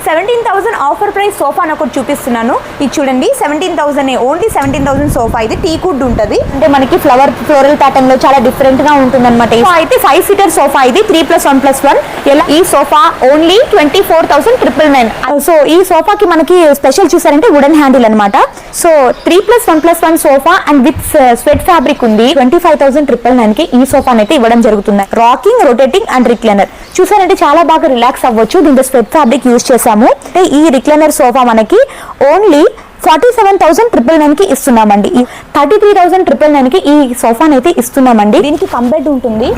17,000 offer price sofa అని ఒకటి చూపిస్తున్నాను. ఇది చూడండి 17,000 ఓన్లీ 17,000 సోఫా. ఇది టీ కుడ్ ఉంటుంది, అంటే మనకి ఫ్లోరల్ ప్యాటర్న్ లో చాలా డిఫరెంట్ గా ఉంటుంది అనమాట. అయితే 5 సీటర్ సోఫా ఇది 3+1+1. ఈ సోఫా ఓన్లీ 24,999. సో ఈ సోఫాకి మనకి స్పెషల్ చూసారంటే వుడెన్ హ్యాండిల్ అనమాట. So 3+1+1 sofa and with sweat fabric ఉంది. 25,999 కి ఈ సోఫాని అయితే ఇవ్వడం జరుగుతుంది. రాకింగ్, రొటేటింగ్ అండ్ రిక్లైనర్ చూసారంటే చాలా బాగా రిలాక్స్ అవ్వచ్చు. దీంట్లో స్వెట్ ఫ్యాబ్రిక్ యూజ్ చేసాము. ఈ రిక్లైనర్ సోఫా మనకి ఓన్లీ 47,999 కి ఇస్తున్నామండి. 33,999 కి ఈ సోఫాని అయితే ఇస్తున్నామండి. దీనికి కంబెడ్ ఉంటుంది.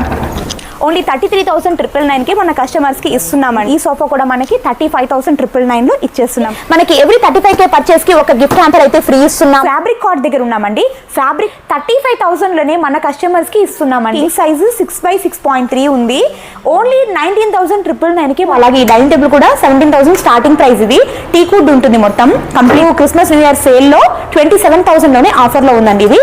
ఓన్లీ 33,999 కి మన కస్టమర్స్ కి ఇస్తున్నామండి. ఈ సోఫా కూడా మనకి 35,999 లో ఇచ్చేస్తున్నాం. మనకి ఎవ్రీ 35K పర్చేస్ కి ఒక గిఫ్ట్ హ్యాంపర్ అయితే ఫ్రీ ఇస్తున్నాం. ఫ్యాబ్రిక్ కార్డ్ దగ్గర ఉన్నామండి. ఫ్యాబ్రిక్ 35,000 లోనే మన కస్టమర్స్ కి ఇస్తున్నామండి. ఈ సైజు 6x6.3 ఉంది. ఓన్లీ 19,999 కి. అలాగే ఈ డైనింగ్ టేబుల్ కూడా 17,000 స్టార్టింగ్ ప్రైస్. ఇది టీ కుడ్ ఉంటుంది మొత్తం. Complete Christmas new year sale లో 27,000 లోనే ఆఫర్ లో ఉందండి ఇది.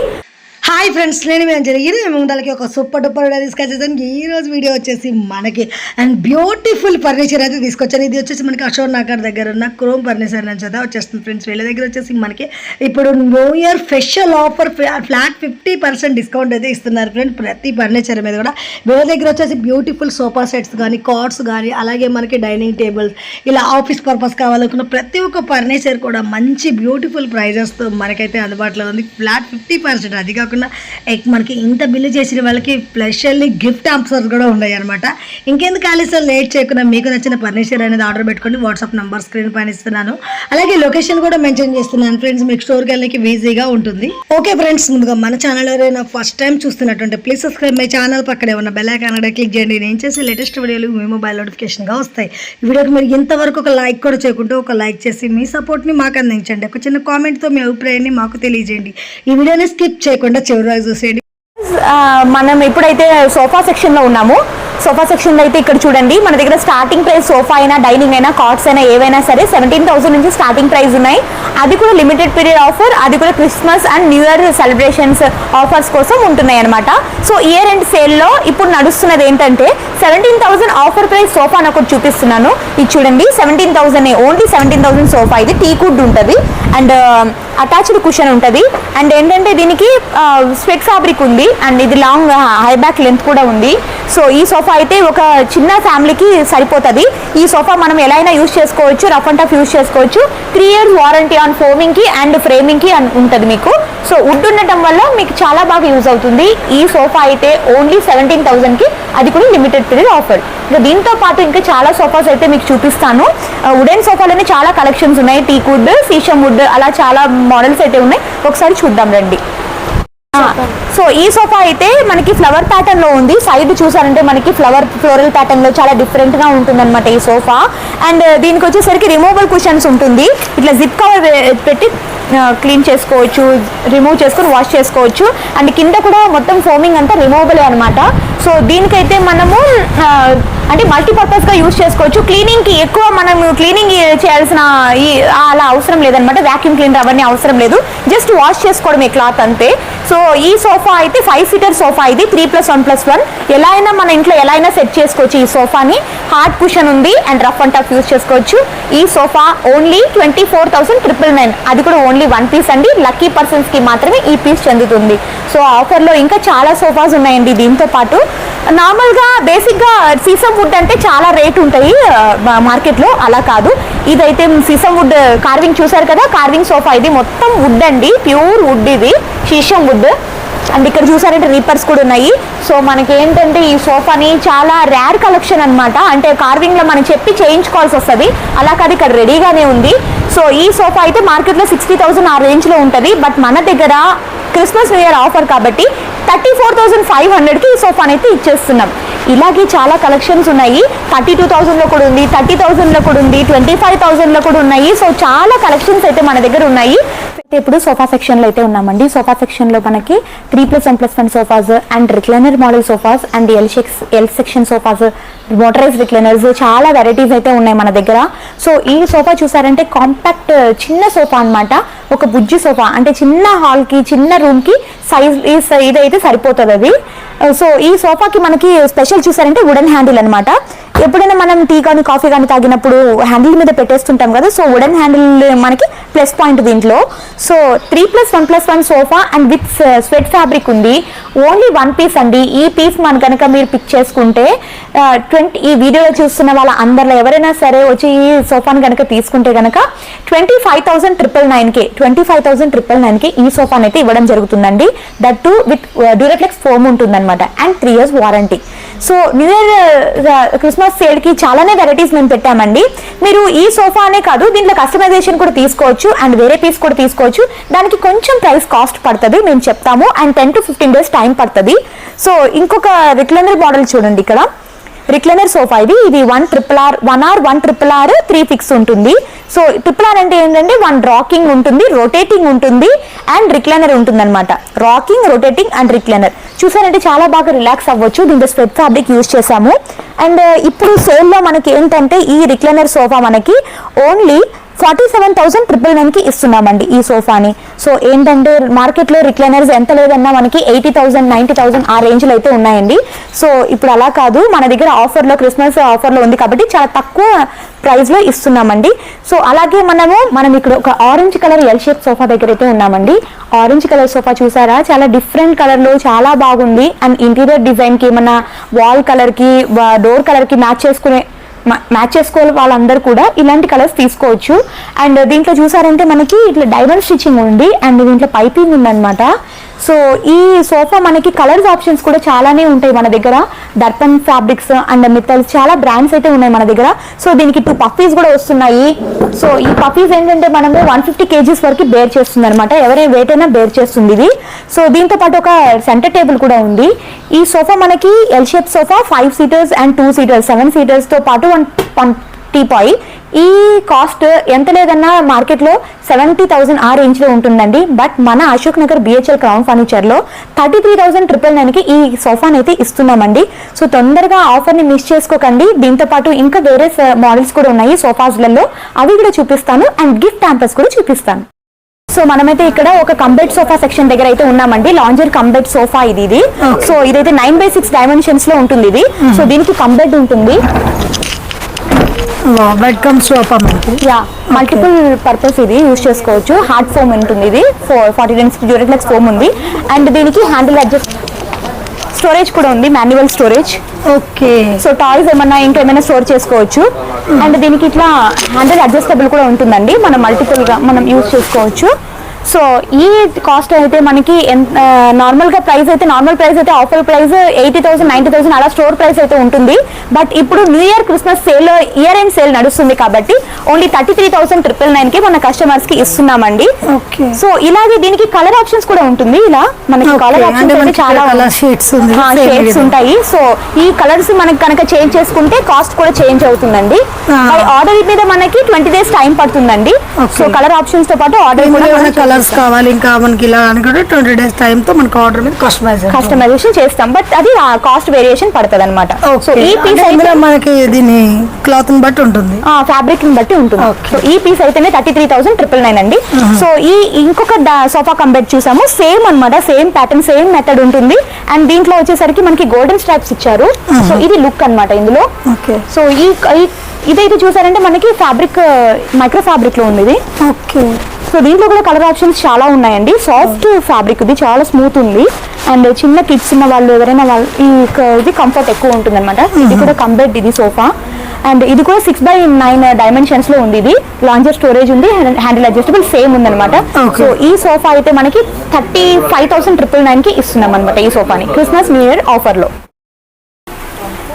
హాయ్ ఫ్రెండ్స్, నేను మేము జరిగింది ముందలకి ఒక సూపర్ డూపర్ వీడియో తీసుకొచ్చేసాను. ఈరోజు వీడియో వచ్చేసి మనకి అండ్ బ్యూటిఫుల్ ఫర్నిచర్ అయితే తీసుకొచ్చాను. ఇది వచ్చేసి మనకి అశోక్ నగర్ దగ్గర ఉన్న క్రోమ్ ఫర్నిచర్ నుంచి అయితే వచ్చేస్తుంది ఫ్రెండ్స్. వీళ్ళ దగ్గర వచ్చేసి మనకి ఇప్పుడు new year special offer flat 50% discount అయితే ఇస్తున్నారు ఫ్రెండ్స్ ప్రతి ఫర్నిచర్ మీద కూడా. వీళ్ళ దగ్గర వచ్చేసి బ్యూటిఫుల్ సోఫా సెట్స్ కానీ, కార్డ్స్ కానీ, అలాగే మనకి డైనింగ్ టేబుల్స్, ఇలా ఆఫీస్ పర్పస్ కావాలనుకున్న ప్రతి ఒక్క ఫర్నిచర్ కూడా మంచి బ్యూటిఫుల్ ప్రైజెస్తో మనకైతే అందుబాటులో ఉంది. ఫ్లాట్ 50%. అది కాకుండా మనకి ఇంత బిల్లు చేసిన వాళ్ళకి స్పెషల్లీ గిఫ్ట్ ఆఫర్స్ కూడా ఉన్నాయి అనమాట. ఇంకెందుకు ఆలస్యం లేట్ చేయకుండా మీకు నచ్చిన ఫర్నిచర్ అనేది ఆర్డర్ పెట్టుకోండి. వాట్సాప్ నంబర్ స్క్రీన్ పైన ఇస్తున్నాను. అలాగే లొకేషన్ కూడా మెన్షన్ చేస్తున్నాను ఫ్రెండ్స్, మీకు స్టోర్కి వెళ్ళడానికి ఈజీగా ఉంటుంది. ఓకే ఫ్రెండ్స్, ముందుగా మన ఛానల్ ఎవరైనా ఫస్ట్ టైం చూస్తున్నట్టుంటే ప్లీజ్ సబ్స్క్రైబ్ మై ఛానల్. పక్కనే ఉన్న బెల్ ఐకాన్ కూడా క్లిక్ చేయండి. నేను చేసే లేటెస్ట్ వీడియోలు మీ మొబైల్ నోటిఫికేషన్గా వస్తాయి. ఈ వీడియోకి మీరు ఇంతవరకు ఒక లైక్ కూడా చేయకుంటే ఒక లైక్ చేసి మీ సపోర్ట్ని మాకు అందించండి. ఒక చిన్న కామెంట్తో మీ అభిప్రాయాన్ని మాకు తెలియజేయండి. ఈ వీడియోని స్కిప్ చేయకుండా చివరి చూసేయండి. మనం ఇప్పుడైతే సోఫా సెక్షన్ లో ఉన్నాము. సోఫా సెక్షన్ లో అయితే ఇక్కడ చూడండి, మన దగ్గర స్టార్టింగ్ ప్రైస్ సోఫా అయినా, డైనింగ్ అయినా, కార్డ్స్ అయినా, ఏవైనా సరే 17,000 నుంచి స్టార్టింగ్ ప్రైస్ ఉన్నాయి. అది కూడా లిమిటెడ్ పీరియడ్ ఆఫర్. అది కూడా Christmas and new year celebrations offers కోసం ఉంటున్నాయి అనమాట. సో ఇయర్ ఎండ్ సేల్ లో ఇప్పుడు నడుస్తున్నది ఏంటంటే 17,000 ఆఫర్ ప్రైస్ సోఫా అని ఒకటి చూపిస్తున్నాను. ఇది చూడండి 17,000 ఓన్లీ 17,000 సోఫా. ఇది టీ కుడ్ ఉంటుంది అండ్ అటాచ్డ్ కుషన్ ఉంటుంది. అండ్ ఏంటంటే దీనికి స్వెట్ ఫ్యాబ్రిక్ ఉంది అండ్ ఇది లాంగ్ హై బ్యాక్ లెంత్ కూడా ఉంది. సో ఈ సోఫా అయితే ఒక చిన్న ఫ్యామిలీకి సరిపోతుంది. ఈ సోఫా మనం ఎలా అయినా యూజ్ చేసుకోవచ్చు, రఫ్ అండ్ టఫ్ యూజ్ చేసుకోవచ్చు. 3 years వారంటీ ఆన్ ఫోమింగ్ కి అండ్ ఫ్రేమింగ్ కి ఉంటుంది మీకు. సో వుడ్ ఉండటం వల్ల మీకు చాలా బాగా యూజ్ అవుతుంది. ఈ సోఫా అయితే ఓన్లీ 17,000 కి, అది కూడా లిమిటెడ్ పీరియడ్ ఆఫర్. ఇంకా దీంతో పాటు ఇంకా చాలా సోఫాస్ అయితే మీకు చూపిస్తాను. వుడెన్ సోఫాలోనే చాలా కలెక్షన్స్ ఉన్నాయి. టీక్ వుడ్, సీషమ్ వుడ్, అలా చాలా మోడల్స్ అయితే ఉన్నాయి. ఒకసారి చూద్దాం రండి. సో ఈ సోఫా అయితే మనకి ఫ్లవర్ ప్యాటర్న్ లో ఉంది. సైడ్ చూసారంటే మనకి ఫ్లోరల్ ప్యాటర్న్ లో చాలా డిఫరెంట్ గా ఉంటుంది అనమాట ఈ సోఫా. అండ్ దీనికి వచ్చేసరికి రిమూవబుల్ కుషన్స్ ఉంటుంది. ఇట్లా జిప్ కవర్ పెట్టి క్లీన్ చేసుకోవచ్చు, రిమూవ్ చేసుకొని వాష్ చేసుకోవచ్చు. అండ్ కింద కూడా మొత్తం ఫోమింగ్ అంతా రిమూవబుల్ అనమాట. సో దీనికైతే మనము అంటే మల్టీపర్పస్ గా యూజ్ చేసుకోవచ్చు. క్లీనింగ్ కి ఎక్కువ మనం క్లీనింగ్ చేయాల్సిన అలా అవసరం లేదనమాట. వ్యాక్యూమ్ క్లీనర్ అవన్నీ అవసరం లేదు, జస్ట్ వాష్ చేసుకోవడమే క్లాత్ అంతే. సో ఈ సోఫా అయితే 5 సీటర్ సోఫా. ఇది 3+1+1. ఎలా అయినా మన ఇంట్లో ఎలా అయినా సెట్ చేసుకోవచ్చు ఈ సోఫాని. హార్డ్ కుషన్ ఉంది and rough and tough use చేసుకోవచ్చు. ఈ సోఫా ఓన్లీ 24,999. అది కూడా ఓన్లీ 1 పీస్ అండి. లక్కీ పర్సన్స్ కి మాత్రమే ఈ పీస్ చెందుతుంది. సో ఆఫర్ లో ఇంకా చాలా సోఫాస్ ఉన్నాయండి. దీంతో పాటు నార్మల్ గా బేసిక్ గా సీసమ్ వుడ్ అంటే చాలా రేట్ ఉంటాయి మార్కెట్ లో, అలా కాదు. ఇదైతే సీసమ్ వుడ్ కార్వింగ్ చూసారు కదా, కార్వింగ్ సోఫా. ఇది మొత్తం వుడ్ అండి, ప్యూర్ వుడ్. ఇది సీసమ్ వుడ్. అండ్ ఇక్కడ చూసారంటే రీపర్స్ కూడా ఉన్నాయి. సో మనకి ఏంటంటే ఈ సోఫాని చాలా రేర్ కలెక్షన్ అనమాట. అంటే కార్వింగ్ లో మనం చెప్పి చేయించుకోవాల్సి వస్తుంది, అలా కాదు ఇక్కడ రెడీగానే ఉంది. సో ఈ సోఫా అయితే మార్కెట్లో 60,000 ఆ రేంజ్ లో ఉంటుంది. బట్ మన దగ్గర క్రిస్మస్ న్యూ ఇయర్ ఆఫర్ కాబట్టి 34,500 కి ఈ సోఫాని అయితే ఇచ్చేస్తున్నాం. ఇలాగే చాలా కలెక్షన్స్ ఉన్నాయి. 32,000 లో కూడా ఉంది, 30,000 లో కూడా ఉంది, 25,000 లో కూడా ఉన్నాయి. సో చాలా కలెక్షన్స్ అయితే మన దగ్గర ఉన్నాయి. ఇప్పుడు సోఫా సెక్షన్ లో అయితే ఉన్నామండి. సోఫా సెక్షన్ లో మనకి 3+1+1 sofas and recliner model sofas and L section sofas, motorise recliners, చాలా వెరైటీస్ అయితే ఉన్నాయి మన దగ్గర. సో ఈ సోఫా చూసారంటే కాంపాక్ట్ చిన్న సోఫా అనమాట. ఒక బుజ్జి సోఫా, అంటే చిన్న హాల్ కి, చిన్న రూమ్ కి సైజ్ ఇదైతే సరిపోతుంది అది. సో ఈ సోఫాకి మనకి స్పెషల్ చూసారంటే వుడెన్ హ్యాండిల్ అనమాట. ఎప్పుడైనా మనం టీ కానీ కాఫీ కానీ తాగినప్పుడు హ్యాండిల్ మీద పెట్టేస్తుంటాం కదా, సో వుడెన్ హ్యాండిల్ మనకి ప్లస్ పాయింట్ దీంట్లో. So 3+1+1 sofa and with sweat fabric ఉంది. ఓన్లీ 1 పీస్ అండి. ఈ పీస్ మన కనుక మీరు పిక్ చేసుకుంటే ఈ వీడియోలో చూస్తున్న వాళ్ళ అందరిలో ఎవరైనా సరే వచ్చి ఈ సోఫాని కనుక తీసుకుంటే కనుక 25,999కి 25,999కి ఈ సోఫాని అయితే ఇవ్వడం జరుగుతుందండి. దట్ టు విత్ డ్యూరప్లెక్స్ ఫోమ్ ఉంటుందన్నమాట and 3 years warranty. So new year Christmas sale కి చాలానే వెరైటీస్ మేము పెట్టామండి. మీరు ఈ సోఫా అనే కాదు, దీంట్లో కస్టమైజేషన్ కూడా తీసుకోవచ్చు అండ్ వేరే పీస్ కూడా తీసుకోవచ్చు. దానికి కొంచెం ప్రైస్ కాస్ట్ పడుతుంది, మేము చెప్తాము. అండ్ 10 to 15 days టైం పడుతుంది. సో ఇంకొక రిక్లైనర్ మోడల్ చూడండి, ఇక్కడ రిక్లైనర్ సోఫా ఇది 1R 3 ఫిక్స్ ఉంటుంది. సో RRR అంటే ఏంటంటే 1 రాకింగ్ ఉంటుంది, రొటేటింగ్ ఉంటుంది అండ్ రిక్లైనర్ ఉంటుంది అనమాట. రాకింగ్, రొటేటింగ్ అండ్ రిక్లైనర్ చూసారంటే చాలా బాగా రిలాక్స్ అవ్వచ్చు. దీంట్లో స్వెట్ ఫ్యాబ్రిక్ యూజ్ చేసాము. అండ్ ఇప్పుడు సేల్లో మనకి ఏంటంటే ఈ రిక్లైనర్ సోఫా మనకి ఓన్లీ 47,999కి ఇస్తున్నామండి ఈ సోఫాని. సో ఏంటంటే మార్కెట్లో రిక్లైనర్స్ ఎంత లేదన్నా మనకి 80,000 90,000 ఆ రేంజ్లో అయితే ఉన్నాయండి. సో ఇప్పుడు అలా కాదు, మన దగ్గర ఆఫర్లో క్రిస్మస్ ఆఫర్లో ఉంది కాబట్టి చాలా తక్కువ ప్రైస్లో ఇస్తున్నామండి. సో అలాగే మనం ఇక్కడ ఒక orange colour L shape sofa దగ్గర అయితే ఉన్నామండి. ఆరెంజ్ కలర్ సోఫా చూసారా, చాలా డిఫరెంట్ కలర్లో చాలా బాగుంది. అండ్ ఇంటీరియర్ డిజైన్కి మన వాల్ కలర్కి డోర్ కలర్కి మ్యాచ్ చేసుకోవాలి వాళ్ళందరూ కూడా ఇలాంటి కలర్స్ తీసుకోవచ్చు. అండ్ దీంట్లో చూసారంటే మనకి ఇట్లా డైమండ్ స్టిచ్చింగ్ ఉంది అండ్ దీంట్లో పైపింగ్ ఉందన్నమాట. సో ఈ సోఫా మనకి కలర్స్ ఆప్షన్స్ కూడా చాలానే ఉంటాయి మన దగ్గర. దర్పన్ ఫ్యాబ్రిక్స్ అండ్ మిత్తల్స్ చాలా బ్రాండ్స్ అయితే ఉన్నాయి మన దగ్గర. సో దీనికి 2 పఫీస్ కూడా వస్తున్నాయి. సో ఈ పఫీస్ ఏంటంటే మనము 150 kgs వరకు బేర్ చేస్తుంది అనమాట. ఎవరైనా వెయిట్ అయినా బేర్ చేస్తుంది ఇది. సో దీంతో పాటు ఒక సెంటర్ టేబుల్ కూడా ఉంది. ఈ సోఫా మనకి L shape sofa 5 seaters and 2 seaters 7 seaters తో పాటు 1 టీపాయ్. ఈ కాస్ట్ ఎంత లేదన్నా మార్కెట్లో 70,000 ఆ రేంజ్ లో ఉంటుందండి. బట్ మన Ashok Nagar BHL crown furniture లో 33,999కి ఈ సోఫాని అయితే ఇస్తున్నామండి. సో తొందరగా ఆఫర్ ని మిస్ చేసుకోకండి. దీంతో పాటు ఇంకా వేరే మోడల్స్ కూడా ఉన్నాయి సోఫాస్లలో, అవి కూడా చూపిస్తాను అండ్ గిఫ్ట్ హ్యాంపర్స్ కూడా చూపిస్తాను. సో మనమైతే ఇక్కడ ఒక కంబెట్ సోఫా సెక్షన్ దగ్గర అయితే ఉన్నామండి. లాంజర్ కంబెట్ సోఫా ఇది. సో ఇదైతే 9/6 డైమెన్షన్స్ లో ఉంటుంది ఇది. సో దీనికి కంబెట్ ఉంటుంది. Bed come sofa multiple purpose ఇది యూజ్ చేసుకోవచ్చు. హార్డ్ ఫోమ్ ఉంటుంది, ఇది 40 density డ్యూరప్లెక్స్ ఫోమ్ ఉంది. అండ్ దీనికి హ్యాండిల్ అడ్జస్ట్ స్టోరేజ్ కూడా ఉంది, manual storage. Okay. So toys ఇంకేమైనా స్టోర్ చేసుకోవచ్చు. అండ్ దీనికి ఇట్లా హ్యాండిల్ అడ్జస్టబుల్ కూడా ఉంటుందండి, మనం మల్టిపుల్ గా మనం యూజ్ చేసుకోవచ్చు. సో ఈ కాస్ట్ అయితే మనకి నార్మల్ ప్రైస్ అయితే ఆఫర్ ప్రైస్ 80,000 90,000 అలా స్టోర్ ప్రైస్ అయితే ఉంటుంది. బట్ ఇప్పుడు new year Christmas sale year end sale నడుస్తుంది కాబట్టి ఓన్లీ 33,999కి మన కస్టమర్స్ కి ఇస్తున్నామండి. సో ఇలాగే దీనికి కలర్ ఆప్షన్స్ కూడా ఉంటుంది. ఇలా మనకి కలర్ ఆప్షన్స్ చాలా షేడ్స్ ఉంటాయి. సో ఈ కలర్స్ మనకి కనుక చేంజ్ చేసుకుంటే కాస్ట్ కూడా చేంజ్ అవుతుందండి. ఆర్డర్ మీద మనకి 20 days టైం పడుతుందండి. సో కలర్ ఆప్షన్స్ తో పాటు ఆర్డర్ కూడా కావాలి ఇంకా మనకి ఇలా అనుకుంటే 20 days టైం తో మనకి ఆర్డర్ మీద కస్టమైజేషన్ చేస్తాం. బట్ అది కాస్ట్ వేరియేషన్ పడుతుంది అనమాట. సో ఈ పీస్ అయితే మనకి దీని క్లాత్ ని బట్టి ఉంటుంది, ఫ్యాబ్రిక్ ని బట్టి ఉంటుంది. సో ఈ పీస్ అయితేనే 33,999 అండి. సో ఈ ఇంకొక సోఫా కంబెట్ చూసాము, సేమ్ అన్నమాట, సేమ్ ప్యాటర్న్ సేమ్ మెథడ్ ఉంటుంది. అండ్ దీంట్లో వచ్చేసరికి మనకి గోల్డెన్ స్ట్రైప్స్ ఇచ్చారు. సో ఇది లుక్ అన్నమాట ఇందులో. సో ఇదైతే చూసారంటే మనకి ఫ్యాబ్రిక్ మైక్రో ఫ్యాబ్రిక్ లో ఉంది ఇది. సో దీంట్లో కూడా కలర్ ఆప్షన్స్ చాలా ఉన్నాయండి. సాఫ్ట్ ఫ్యాబ్రిక్ ఇది, చాలా స్మూత్ ఉంది. అండ్ చిన్న కిడ్స్ ఉన్న వాళ్ళు ఎవరైనా ఇది కంఫర్ట్ ఎక్కువ ఉంటుంది అనమాట. ఇది కూడా కంబెట్ ఇది సోఫా. అండ్ ఇది కూడా 6/9 డైమెన్షన్స్ లో ఉంది. ఇది లాంజర్ స్టోరేజ్ ఉంది, హ్యాండిల్ అడ్జస్టబుల్ సేమ్ ఉంది అనమాట. సో ఈ సోఫా అయితే మనకి 35,999కి ఇస్తున్నాం అనమాట ఈ సోఫాని క్రిస్మస్ న్యూ ఇయర్ ఆఫర్ లో.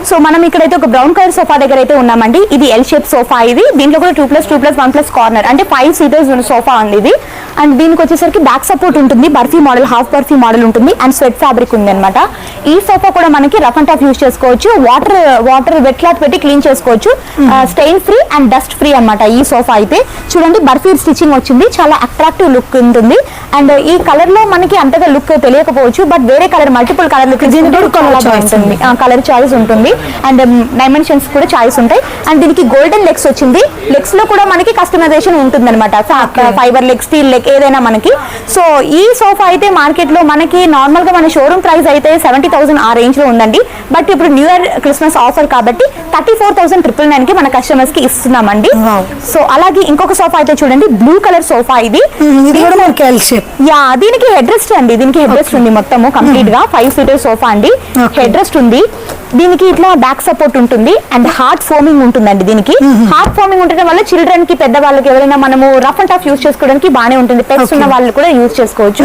సో మనం ఇక్కడైతే ఒక బ్రౌన్ కలర్ సోఫా దగ్గర అయితే ఉన్నామండి. ఇది ఎల్ షేప్ సోఫా ఇది. దీంట్లో కూడా 2+2+1+ కార్నర్ అంటే 5 seaters ఉన్న సోఫా ఉంది ఇది. అండ్ దీనికి వచ్చేసరికి బ్యాక్ సపోర్ట్ ఉంటుంది, barfi model, half barfi model ఉంటుంది అండ్ స్వెట్ ఫ్యాబ్రిక్ ఉంది అనమాట. ఈ సోఫా కూడా మనకి రఫ్ అండ్ టఫ్ యూజ్ చేసుకోవచ్చు, వాటర్ వెట్ క్లాత్ పెట్టి క్లీన్ చేసుకోవచ్చు. Stain free and dust free అనమాట ఈ సోఫా అయితే. చూడండి బర్ఫీ స్టిచ్చింగ్ వచ్చింది, చాలా అట్రాక్టివ్ లుక్ ఉంటుంది. అండ్ ఈ కలర్ లో మనకి అంతగా లుక్ తెలియకపోవచ్చు, బట్ వేరే కలర్ మల్టిపుల్ కలర్ లుక్ ఉంటుంది, కలర్ చాయిస్ ఉంటుంది. అండ్ డైమెన్షన్స్ కూడా చాయిస్ ఉంటాయి. అండ్ దీనికి గోల్డెన్ లెగ్స్ వచ్చింది. లెగ్స్ లో కూడా మనకి కస్టమైజేషన్ ఉంటుంది అనమాట, ఫైబర్ లెగ్, స్టీల్ లెగ్ ఏదైనా మనకి. సో ఈ సోఫా అయితే మార్కెట్ లో మనకి నార్మల్ గా మన షోరూమ్ ప్రైస్ అయితే 70,000 ఆ రేంజ్ లో ఉందండి. బట్ ఇప్పుడు న్యూ ఇయర్ క్రిస్మస్ ఆఫర్ కాబట్టి 34,999 కి మన కస్టమర్స్ కి ఇస్తున్నామండి. సో అలాగే ఇంకొక సోఫా అయితే చూడండి, బ్లూ కలర్ సోఫా ఇది కూడా మనకి ఎల్ షేప్. యా, దీనికి హెడ్ రెస్ట్ అండి. దీనికి హెడ్ రెస్ట్ ఉంది మొత్తము కంప్లీట్ గా 5 సీటర్ సోఫా అండి. హెడ్ రెస్ట్ ఉంది. దీనికి ఇట్లా బ్యాక్ సపోర్ట్ ఉంటుంది అండ్ హార్డ్ ఫోమింగ్ ఉంటుందండి. దీనికి హార్డ్ ఫోమింగ్ ఉండడం వల్ల చిల్డ్రన్ కి, పెద్ద వాళ్ళకి ఎవరైనా మనము రఫ్ అండ్ టఫ్ యూస్ చేసుకోవడానికి బానే ఉంటుంది. పెట్స్ ఉన్న వాళ్ళు కూడా యూస్ చేసుకోవచ్చు.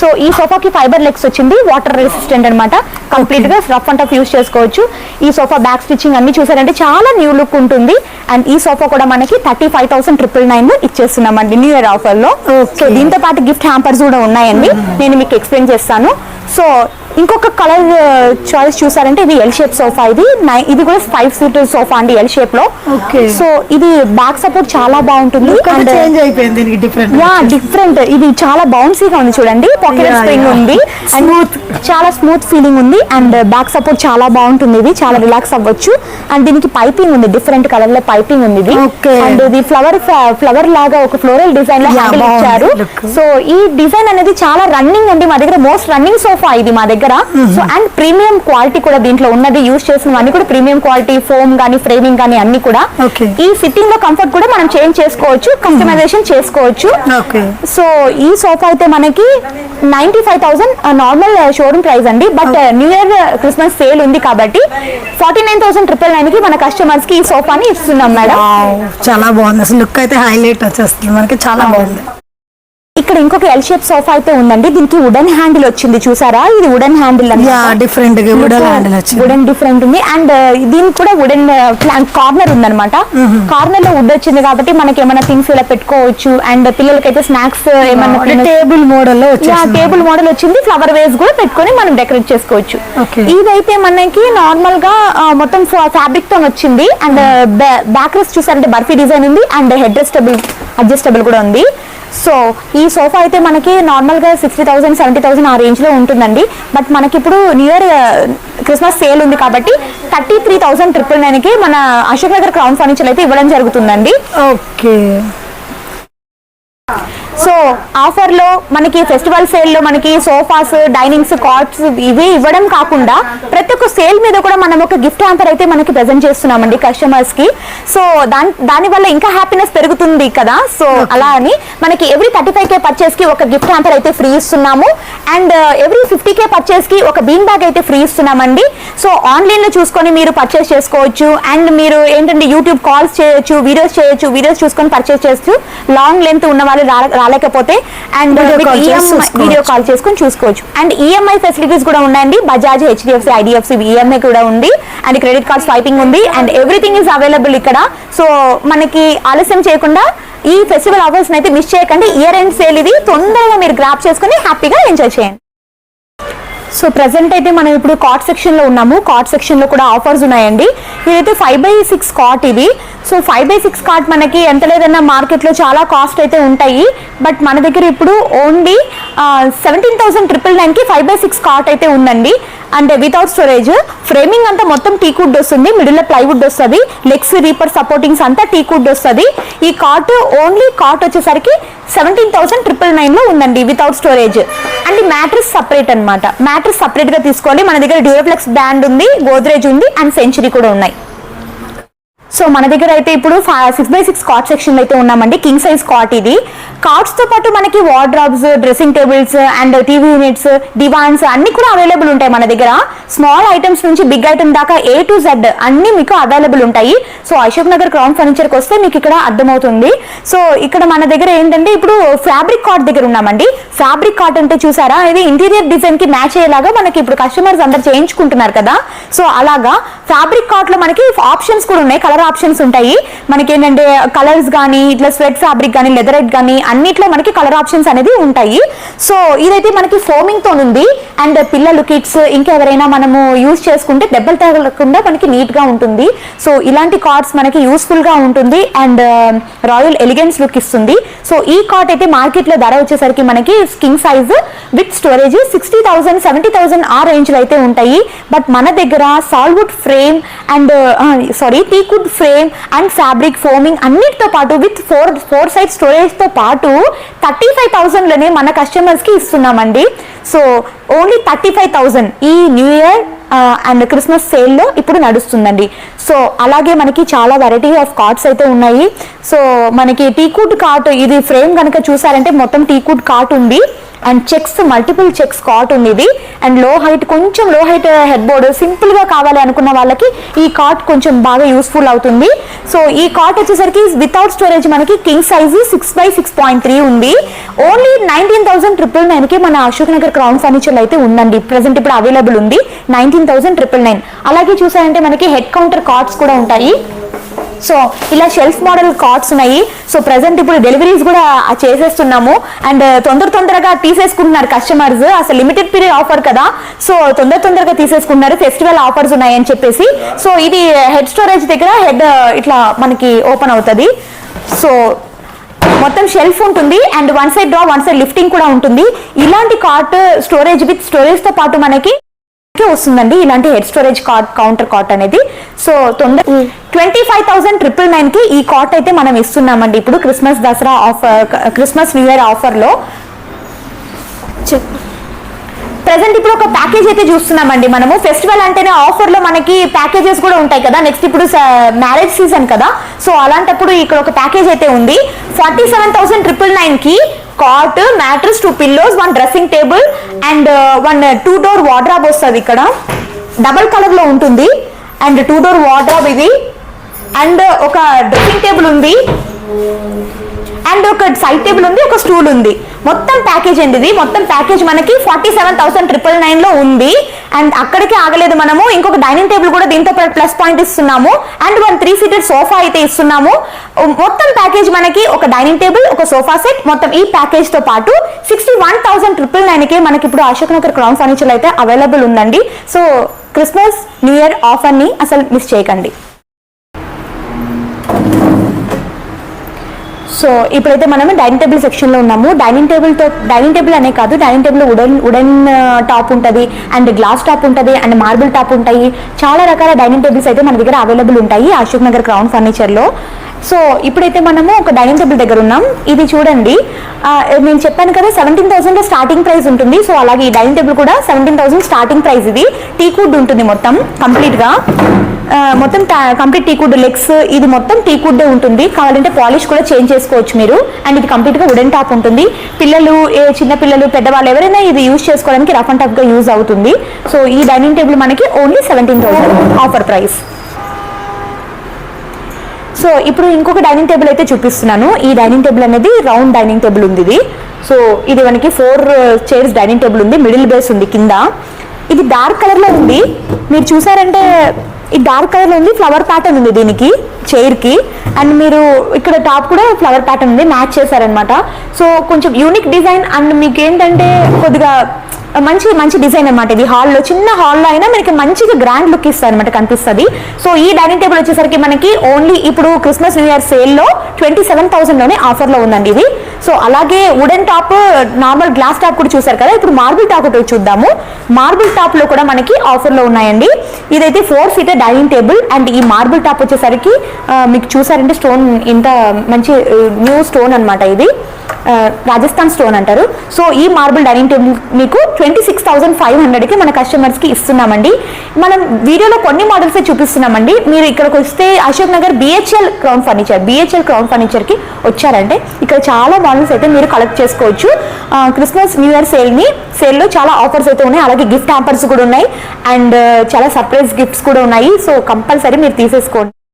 సో ఈ సోఫాకి ఫైబర్ లెగ్స్ వచ్చింది, వాటర్ రెసిస్టెంట్ అనమాట. కంప్లీట్ గా రఫ్ అండ్ టఫ్ యూస్ చేసుకోవచ్చు. ఈ సోఫా బ్యాక్ స్టిచ్చింగ్ అన్ని చూసారంటే చాలా న్యూ లుక్ ఉంటుంది. అండ్ ఈ సోఫా కూడా మనకి 35,999 ఇచ్చేస్తున్నామండి న్యూ ఇయర్ ఆఫర్ లో. సో దీంతో పాటు గిఫ్ట్ హ్యాంపర్స్ కూడా ఉన్నాయండి, నేను మీకు ఎక్స్ప్లెయిన్ చేస్తాను. సో ఇంకొక కలర్ చాయిస్ చూసారంటే ఇది ఎల్ షేప్ సోఫా. ఇది కూడా 5 సీటర్ సోఫా అండి, ఎల్ షేప్ లో. సో ఇది బ్యాక్ సపోర్ట్ చాలా బాగుంటుంది. డిఫరెంట్, ఇది చాలా బౌన్సీగా ఉంది చూడండి. పాకెట్ స్ప్రింగ్ ఉంది అండ్ చాలా స్మూత్ ఫీలింగ్ ఉంది. అండ్ బ్యాక్ సపోర్ట్ చాలా బాగుంటుంది. ఇది చాలా రిలాక్స్ అవ్వచ్చు. అండ్ దీనికి పైపింగ్ ఉంది, డిఫరెంట్ కలర్ లో పైపింగ్ ఉంది ఇది. అండ్ ఇది ఫ్లవర్ లాగా ఒక ఫ్లోరల్ డిజైన్ లో హ్యాండిల్ ఇచ్చారు. సో ఈ డిజైన్ అనేది చాలా రన్నింగ్ అండి, మా దగ్గర మోస్ట్ రన్నింగ్ సోఫా ఇది మా దగ్గర. సో అండ్ ప్రీమియం క్వాలిటీ కూడా దీంట్లో ఉన్నది. యూజ్ చేసినవన్నీ కూడా ప్రీమియం క్వాలిటీ, ఫోమ్ గానీ ఫ్రేమింగ్ గానీ అన్ని కూడా. ఈ సిట్టింగ్ లో కంఫర్ట్ కూడా మనం చేంజ్ చేసుకోవచ్చు, కస్టమైజేషన్ చేసుకోవచ్చు. సో ఈ సోఫా అయితే మనకి 95,000 నార్మల్ షోరూమ్ ప్రైస్ అండి. But new year Christmas sale ఉంది కాబట్టి 49,999 కి మన కస్టమర్స్ కి ఈ సోఫాని ఇస్తున్నాం మేడం. చాలా బాగుంది, అసలు లుక్ అయితే హైలైట్ వచ్చేస్తుంది మనకి, చాలా బాగుంది. ఇక్కడ ఇంకొక ఎల్ షేప్ సోఫా అయితే ఉందండి. దీనికి వుడెన్ హ్యాండిల్ వచ్చింది చూసారా, ఇది wooden handle different wooden different ఉంది. అండ్ దీనికి కూడా వుడెన్ కార్నర్ ఉందన్నమాట. కార్నర్ లో వుడ్ వచ్చింది కాబట్టి మనకి ఏమైనా థింగ్స్ ఇలా పెట్టుకోవచ్చు. అండ్ పిల్లలకైతే స్నాక్స్ ఏమైనా టేబుల్ మోడల్ వచ్చింది. ఫ్లవర్ వేస్ కూడా పెట్టుకొని మనం డెకరేట్ చేసుకోవచ్చు. ఇదైతే మనకి నార్మల్ గా మొత్తం ఫ్యాబ్రిక్ తో వచ్చింది. అండ్ బ్యాక్ రెస్ట్ చూసారంటే బర్ఫీ డిజైన్ ఉంది. అండ్ హెడ్ రెస్టబుల్ అడ్జస్టబుల్ కూడా ఉంది. సో ఈ సోఫా అయితే మనకి నార్మల్ గా 60,000 70,000 ఆ రేంజ్ లో ఉంటుందండి. బట్ మనకి ఇప్పుడు న్యూ ఇయర్ క్రిస్మస్ సేల్ ఉంది కాబట్టి 33,999 కి మన అశోక్ నగర్ క్రౌన్ ఫర్నిచర్ అయితే ఇవ్వడం జరుగుతుందండి. సో ఆఫర్ లో మనకి ఫెస్టివల్ సేల్ లో మనకి సోఫాస్, డైనింగ్స్, కాట్స్ ఇవి ఇవ్వడం కాకుండా ప్రతి ఒక్క సేల్ మీద కూడా మనం ఒక గిఫ్ట్ హ్యాంపర్ అయితే మనకి ప్రెజెంట్ చేస్తున్నామండి కస్టమర్స్ కి. సో దాని వల్ల ఇంకా హ్యాపీనెస్ పెరుగుతుంది కదా. సో అలా అని మనకి ఎవ్రీ 35K పర్చేస్ కి ఒక గిఫ్ట్ హ్యాంపర్ అయితే ఫ్రీ ఇస్తున్నాము. అండ్ ఎవ్రీ 50K పర్చేస్ కి ఒక బీన్ బ్యాగ్ అయితే ఫ్రీ ఇస్తున్నామండి. సో ఆన్లైన్ లో చూసుకొని మీరు పర్చేస్ చేసుకోవచ్చు. అండ్ మీరు ఏంటంటే యూట్యూబ్ కాల్స్ చేయొచ్చు, వీడియోస్ చూసుకొని పర్చేస్ చేస్తూ లాంగ్ లెంత్ ఉన్న వాళ్ళు రాలేకపోతే అండ్ వీడియో కాల్ చేసుకొని చూసుకోవచ్చు. అండ్ ఈఎంఐ ఫెసిలిటీస్ కూడా ఉన్నాయండి. బజాజ్, HDFC, IDFC ఈఎంఐ కూడా ఉంది. అండ్ క్రెడిట్ కార్డ్ స్వైపింగ్ ఉంది. అండ్ ఎవ్రీథింగ్ ఈజ్ అవైలబుల్ ఇక్కడ. సో మనకి ఆలస్యం చేయకుండా ఈ ఫెస్టివల్ ఆఫర్స్ అయితే మిస్ చేయకండి. ఇయర్ ఎండ్ సేల్ ఇది, తొందరగా మీరు గ్రాప్ చేసుకుని హ్యాపీగా ఎంజాయ్ చేయండి. సో ప్రెసెంట్ అయితే మనం ఇప్పుడు కాట్ సెక్షన్ లో ఉన్నాము. కాట్ సెక్షన్ లో కూడా ఆఫర్స్ ఉన్నాయండి. ఇదైతే 5x6 కాట్ ఇది. సో 5x6 కాట్ మనకి ఎంత లేదన్నా మార్కెట్ లో చాలా కాస్ట్ అయితే ఉంటాయి. బట్ మన దగ్గర ఇప్పుడు ఓన్లీ 17,999 కి 5x6 కాట్ అయితే ఉందండి. అంటే వితౌట్ స్టోరేజ్, ఫ్రేమింగ్ అంతా మొత్తం టీకుడ్ వస్తుంది, మిడిల్ లో ప్లైవుడ్ వస్తుంది, లెగ్స్ రీపర్ సపోర్టింగ్స్ అంతా టీకుడ్ వస్తుంది. ఈ కాట్ ఓన్లీ కాట్ వచ్చేసరికి 17,999 లో ఉందండి without storage. And mattress separate అనమాట. మ్యాట్రెస్ సపరేట్ గా తీసుకోవాలి. మన దగ్గర డ్యూరోప్లెక్స్ బ్రాండ్ ఉంది, గోద్రేజ్ ఉంది అండ్ సెంచరీ కూడా ఉన్నాయి. సో మన దగ్గర అయితే ఇప్పుడు 6x6 కాట్ సెక్షన్ అయితే ఉన్నామండి. కింగ్ సైజ్ కాట్ ఇది. కాట్స్ తో పాటు మనకి wardrobes, dressing tables and TV units, divans అన్ని కూడా అవైలబుల్ ఉంటాయి మన దగ్గర. స్మాల్ ఐటమ్స్ నుంచి బిగ్ ఐటమ్ దాకా A to Z అన్ని మీకు అవైలబుల్ ఉంటాయి. So Ashok Nagar crown furniture కి వస్తే మీకు ఇక్కడ అర్థమవుతుంది. సో ఇక్కడ మన దగ్గర ఏంటంటే ఇప్పుడు ఫ్యాబ్రిక్ కాట్ దగ్గర ఉన్నామండి. ఫ్యాబ్రిక్ కాట్ అంటే చూసారా, ఇది ఇంటీరియర్ డిజైన్ కి మ్యాచ్ అయ్యేలాగా మనకి ఇప్పుడు కస్టమర్స్ అందరు చేయించుకుంటున్నారు కదా. సో అలాగా ఫ్యాబ్రిక్ కాట్ లో మనకి ఆప్షన్స్ కూడా ఉన్నాయి, కలర్ కలర్ ఆప్షన్స్ ఉంటాయి మనకి. ఏంటంటే కలర్స్ కానీ ఇట్లా స్వెట్ ఫ్యాబ్రిక్ కానీ లెదరైట్ కానీ అన్నిట్లో మనకి కలర్ ఆప్షన్స్ అనేది ఉంటాయి. సో ఇదైతే మనకి ఫోమింగ్ తో ఉంది. అండ్ పిల్లలు కిడ్స్ ఇంకెవరైనా మనము యూజ్ చేసుకుంటే దెబ్బలు తగలకుండా మనకి నీట్ గా ఉంటుంది. సో ఇలాంటి కార్డ్స్ మనకి యూస్ఫుల్ గా ఉంటుంది అండ్ రాయల్ ఎలిగెన్స్ లుక్ ఇస్తుంది. సో ఈ కార్డ్ అయితే మార్కెట్ లో ధర వచ్చేసరికి మనకి కింగ్ సైజ్ విత్ స్టోరేజ్ 60,000 70,000 ఆ రేంజ్ లో అయితే ఉంటాయి. బట్ మన దగ్గర sal wood frame and టీకుడ్ frame and fabric foaming అన్నిటితో పాటు విత్ ఫోర్ సైడ్ స్టోరేజ్ తో పాటు 35,000 లోనే మన కస్టమర్స్ కి ఇస్తున్నామండి. సో ఓన్లీ 35,000 ఈ న్యూ ఇయర్ అండ్ క్రిస్మస్ సేల్లో ఇప్పుడు నడుస్తుందండి. సో అలాగే మనకి చాలా వెరైటీ ఆఫ్ కార్డ్స్ అయితే ఉన్నాయి. సో మనకి టీకుడ్ కార్ట్ ఇది ఫ్రేమ్ కనుక చూసారంటే మొత్తం టీకుడ్ కార్ట్ ఉంది and checks multiple checks cart ఉంది ఇది. అండ్ కొంచెం లో హైట్ హెడ్ బోర్డ్ సింపుల్ గా కావాలి అనుకున్న వాళ్ళకి ఈ కార్ట్ కొంచెం బాగా యూస్ఫుల్ అవుతుంది. సో ఈ కార్ట్ వచ్చేసరికి వితౌట్ స్టోరేజ్ మనకి కింగ్ సైజ్ 6x6.3 ఉంది. ఓన్లీ 19,999 కి మన అశోక్ నగర్ క్రౌన్ ఫర్నిచర్ అయితే ఉందండి. ప్రెసెంట్ ఇప్పుడు అవైలబుల్ ఉంది 19,999. అలాగే చూసారంటే మనకి హెడ్ కౌంటర్ కార్ట్స్ కూడా ఉంటాయి. సో ఇలా షెల్ఫ్ మోడల్ కార్డ్స్ ఉన్నాయి. సో ప్రెసెంట్ ఇప్పుడు డెలివరీస్ కూడా చేసేస్తున్నాము అండ్ తొందరగా తీసేసుకుంటున్నారు కస్టమర్స్. అసలు లిమిటెడ్ పీరియడ్ ఆఫర్ కదా, సో తొందరగా తీసేసుకుంటున్నారు. ఫెస్టివల్ ఆఫర్స్ ఉన్నాయని చెప్పేసి. సో ఇది హెడ్ స్టోరేజ్ దగ్గర హెడ్ ఇట్లా మనకి ఓపెన్ అవుతుంది. సో మొత్తం షెల్ఫ్ ఉంటుంది and one side draw one side lifting కూడా ఉంటుంది. ఇలాంటి కార్ట్ స్టోరేజ్ విత్ స్టోరేజ్ తో పాటు మనకి వస్తుందండి ఇలాంటి హెడ్ స్టోరేజ్ కౌంటర్ కాట్ అనేది. సో 25,999 కి ఈ కాట్ అయితే మనం ఇస్తున్నామండి ఇప్పుడు Christmas Dasara offer, Christmas new year offer లో. ప్రెసెంట్ ఇప్పుడు ఒక ప్యాకేజ్ అయితే చూస్తున్నామండి మనము. ఫెస్టివల్ అంటేనే ఆఫర్ లో మనకి ప్యాకేజెస్ కూడా ఉంటాయి కదా. నెక్స్ట్ ఇప్పుడు మ్యారేజ్ సీజన్ కదా, సో అలాంటప్పుడు ఇక్కడ ఒక ప్యాకేజ్ అయితే ఉంది. 47,999 కి cot, mattress, 2 pillows, 1 dressing table and 1 2 door wardrobe వస్తుంది. ఇక్కడ డబల్ కలర్ లో ఉంటుంది అండ్ 2 డోర్ వార్డ్రాబ్ ఇది అండ్ ఒక డ్రెస్సింగ్ టేబుల్ ఉంది అండ్ ఒక సైడ్ టేబుల్ ఉంది, ఒక స్టూల్ ఉంది. మొత్తం ప్యాకేజ్ అండి ఇది. మొత్తం ప్యాకేజ్ మనకి 47,999 లో ఉంది. అండ్ అక్కడికే ఆగలేదు, మనము ఇంకొక డైనింగ్ టేబుల్ కూడా దీంతో ప్లస్ పాయింట్ ఇస్తున్నాము అండ్ 1 3-seated సోఫా అయితే ఇస్తున్నాము. మొత్తం ప్యాకేజ్ మనకి ఒక డైనింగ్ టేబుల్, ఒక సోఫా సెట్, మొత్తం ఈ ప్యాకేజ్ తో పాటు 61,999 కి మనకి ఇప్పుడు అశోక్ నగర్ క్రౌన్ ఫర్నిచర్ అయితే అవైలబుల్ ఉందండి. So Christmas new year offer ని అసలు మిస్ చేయకండి. సో ఇప్పుడైతే మనం డైనింగ్ టేబుల్ సెక్షన్ లో ఉన్నాము. డైనింగ్ టేబుల్ అనే కాదు, డైనింగ్ టేబుల్ వుడెన్ టాప్ ఉంటుంది అండ్ గ్లాస్ టాప్ ఉంటుంది అండ్ మార్బుల్ టాప్ ఉంటాయి. చాలా రకాల డైనింగ్ టేబుల్స్ అయితే మన దగ్గర అవైలబుల్ ఉంటాయి అశోక్ నగర్ క్రౌన్ ఫర్నిచర్ లో. సో ఇప్పుడైతే మనము ఒక డైనింగ్ టేబుల్ దగ్గర ఉన్నాం. ఇది చూడండి, నేను చెప్పాను కదా 17,000 లో స్టార్టింగ్ ప్రైస్ ఉంటుంది. సో అలాగే ఈ డైనింగ్ టేబుల్ కూడా 17,000 స్టార్టింగ్ ప్రైస్. ఇది టీకుడ్ ఉంటుంది మొత్తం కంప్లీట్ గా, మొత్తం కంప్లీట్ టీకుడ్ లెగ్స్, ఇది మొత్తం టీకుడ్ ఉంటుంది. కావాలంటే పాలిష్ కూడా చేంజ్ చేసుకోవచ్చు మీరు. అండ్ ఇది కంప్లీట్ గా వుడెన్ టాప్ ఉంటుంది. పిల్లలు, చిన్న పిల్లలు, పెద్దవాళ్ళు ఎవరైనా ఇది యూజ్ చేసుకోవడానికి రఫ్ అండ్ టఫ్ గా యూజ్ అవుతుంది. సో ఈ డైనింగ్ టేబుల్ మనకి ఓన్లీ 17,000 ఆఫర్ ప్రైస్. సో ఇప్పుడు ఇంకొక డైనింగ్ టేబుల్ అయితే చూపిస్తున్నాను. ఈ డైనింగ్ టేబుల్ అనేది రౌండ్ డైనింగ్ టేబుల్ ఉంది ఇది. సో ఇది మనకి 4 చైర్స్ డైనింగ్ టేబుల్ ఉంది, మిడిల్ బేస్ ఉంది కింద. ఇది డార్క్ కలర్ లో ఉంది, మీరు చూసారంటే ఈ డార్క్ కలర్ లో ఉంది. ఫ్లవర్ ప్యాటర్న్ ఉంది దీనికి చైర్ కి అండ్ మీరు ఇక్కడ టాప్ కూడా ఫ్లవర్ ప్యాటర్న్ ఉంది, మ్యాచ్ చేశారనమాట. సో కొంచెం యూనిక్ డిజైన్ అండ్ మీకు ఏంటంటే కొద్దిగా మంచి డిజైన్ అనమాట. ఇది హాల్లో, చిన్న హాల్లో అయినా మనకి మంచిగా గ్రాండ్ లుక్ ఇస్తుంది అనమాట, కనిపిస్తుంది. సో ఈ డైనింగ్ టేబుల్ వచ్చేసరికి మనకి ఓన్లీ ఇప్పుడు క్రిస్మస్ న్యూ ఇయర్ సేల్ లో 27,000 లోనే ఆఫర్ లో ఉందండి ఇది. సో అలాగే wooden top, normal glass top కూడా చూసారు కదా. ఇప్పుడు మార్బుల్ టాప్ ఒకటి చూద్దాము. మార్బుల్ టాప్ లో కూడా మనకి ఆఫర్ లో ఉన్నాయండి. ఇదైతే 4-seated డైనింగ్ టేబుల్ అండ్ ఈ మార్బుల్ టాప్ వచ్చేసరికి మీకు చూసారంటే స్టోన్ ఇంత మంచి న్యూ స్టోన్ అనమాట. ఇది రాజస్థాన్ స్టోన్ అంటారు. సో ఈ మార్బుల్ డైనింగ్ టేబుల్ మీకు 26,500 కి మన కస్టమర్స్ కి ఇస్తున్నామండి. మనం వీడియోలో కొన్ని మోడల్స్ చూపిస్తున్నామండి. మీరు ఇక్కడికి వస్తే Ashok Nagar BHL crown furniture కి వచ్చారంటే ఇక్కడ చాలా మోడల్స్ అయితే మీరు కలెక్ట్ చేసుకోవచ్చు. క్రిస్మస్ న్యూ ఇయర్ సేల్లో చాలా ఆఫర్స్ అయితే ఉన్నాయి. అలాగే గిఫ్ట్ హ్యాంపర్స్ కూడా ఉన్నాయి అండ్ చాలా సర్ప్రైజ్ గిఫ్ట్స్ కూడా ఉన్నాయి. సో కంపల్సరీ మీరు తీసేసుకోండి.